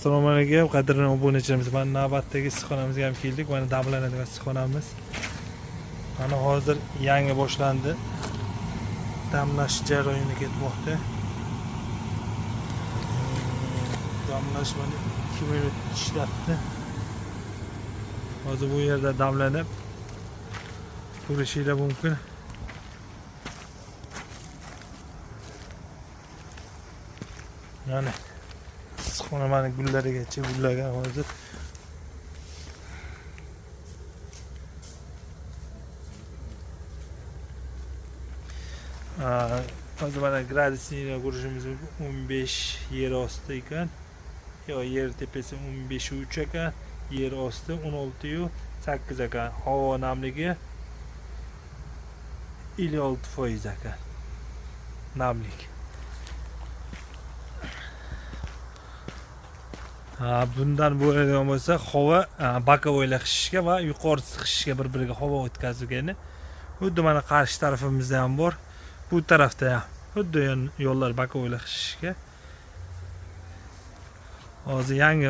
Assalomu alaykum, qadrli obunachilarimiz. Mana navbatdagi issiqxonamizga ham keldik. Mana damlanadigan issiqxonamiz. Mana hozir yangi boshlandi. Damlash jarayoni ketmoqda. Damlash mana 2 minut ishlabdi. Hozir bu yerda damlanib ko'rishingiz mumkin. Mana issiqxona mana gullarigacha gullagan hozir. Hozir mana gradusini ko'rishimiz mumkin. 15 yer osti ekan. Yo, yer tepasi 15.3 ekan, yer osti 16.8 ekan. Havo namligi 56% ekan. Namlik. Bundan bo'ladigan bo'lsa, havo bokovoylar qishishga va yuqorisi qishishga bir-biriga havo o'tkazilgani. Xuddi mana qarshi tarafimizda ham bor. Bu tarafda ham xuddi yo'llar bokovoylar qishishga. Hozir yangi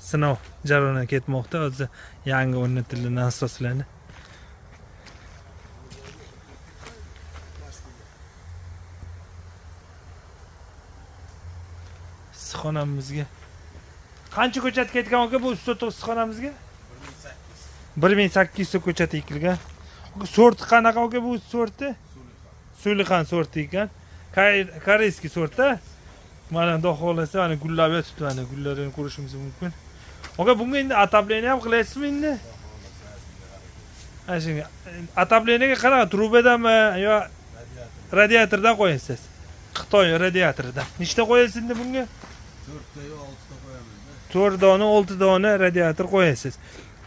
sinov jarayoni ketmoqda. Hozir yangi o'rnatilgan nasoslarni. Issiqxonamizga qancha ko'chat ketgan aka bu issiqxonamizga? 1800 ta ko'chat ekilgan. Sorti qanaqa aka bu sorti? Sulixan sorti ekan. Koreyskiy sortda. Mana xudo xolasa mana gullab yotibdi, mana gullarini ko'rishimiz mumkin. Aka bunga endi atableniya ham qilasizmi endi? Shunga atableniyaga qanaqa trubadanmi yo radiatordan qo'yasiz? Xitoy radiatoridan. Nechta qo'yasiz endi bunga? 4 ta yo 6 ta qo'yamiz. 4 dona, 6 dona radiator qo'yasiz.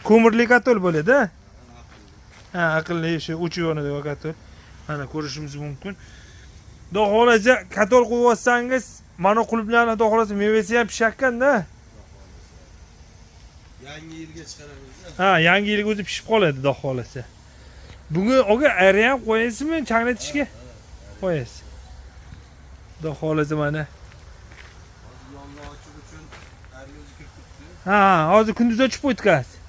Ko'mirli katol bo'ladi. Aqlli shu uch yonidagi katol. Mana ko'rishimiz mumkin. Xudo xolasa katol qo'yib olsangiz, mana quluplarni xudo xolasa mevasi ham pishakkan-da. Yangi yilga chiqaramiz. Yangi yilga o'zi pishib qoladi xudo xolasa. Bunga oga ayri ham qo'yasizmi changlatishga? Qo'yasiz. Xudo xolasa mana. Yonni ochish uchun ayri o'zi kirib turibdi. Hozir kunduz ochib o'tkazasiz.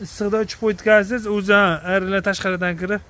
Issiqda ochib o'tkazasiz, o'zi ayrilar tashqaridan kirib